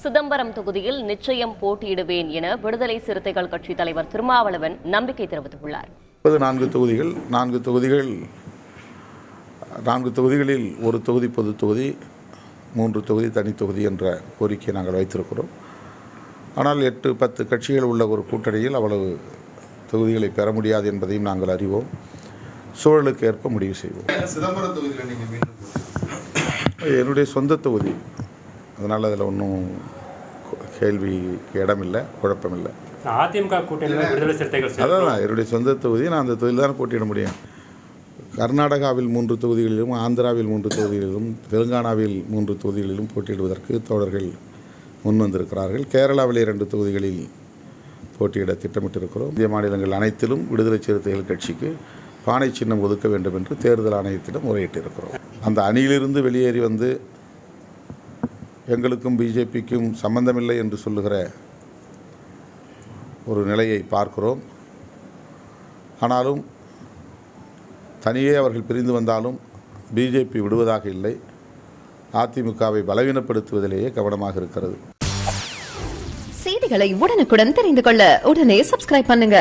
சிதம்பரம் தொகுதியில் நிச்சயம் போட்டியிடுவேன் என விடுதலை சிறுத்தைகள் கட்சி தலைவர் திருமாவளவன் நம்பிக்கை தெரிவித்துள்ளார். 4 தொகுதிகளில் ஒரு தொகுதி பொது தொகுதி, 3 தொகுதி தனி தொகுதி என்ற கோரிக்கையை நாங்கள் வைத்திருக்கிறோம். ஆனால் 8-10 கட்சிகள் உள்ள ஒரு கூட்டணியில் அவ்வளவு தொகுதிகளை பெற முடியாது என்பதையும் நாங்கள் அறிவோம். சூழலுக்கு ஏற்ப முடிவு செய்வோம். சிதம்பரம் தொகுதியில் நீங்கள் மீண்டும் என்னுடைய சொந்த தொகுதி, அதனால் அதில் ஒன்றும் கேள்விக்கு இடமில்லை, குழப்பமில்லை. அதிமுக கூட்டணியில் விடுதலை சிறுத்தைகள் அதான் என்னுடைய சொந்த தொகுதி, நான் அந்த தொகுதியில் தானே போட்டியிட முடியும். கர்நாடகாவில் 3 தொகுதிகளிலும், ஆந்திராவில் 3 தொகுதிகளிலும், தெலுங்கானாவில் 3 தொகுதிகளிலும் போட்டியிடுவதற்கு தோழர்கள் முன்வந்திருக்கிறார்கள். கேரளாவிலே 2 தொகுதிகளில் போட்டியிட திட்டமிட்டிருக்கிறோம். இந்திய மாநிலங்கள் அனைத்திலும் விடுதலை சிறுத்தைகள் கட்சிக்கு பானை சின்னம் ஒதுக்க வேண்டும் என்று தேர்தல் ஆணையத்திடம் முறையிட்டிருக்கிறோம். அந்த அணியிலிருந்து வெளியேறி வந்து எங்களுக்கும் பிஜேபிக்கும் சம்பந்தமில்லை என்று சொல்லுகிற ஒரு நிலையை பார்க்கிறோம். ஆனாலும் தனியே அவர்கள் பிரிந்து வந்தாலும் பிஜேபி விடுவதாக இல்லை. அதிமுகவை பலவீனப்படுத்துவதிலேயே கவனமாக இருக்கிறது. செய்திகளை உடனுக்குடன் தெரிந்து கொள்ள உடனே சப்ஸ்கிரைப் பண்ணுங்க.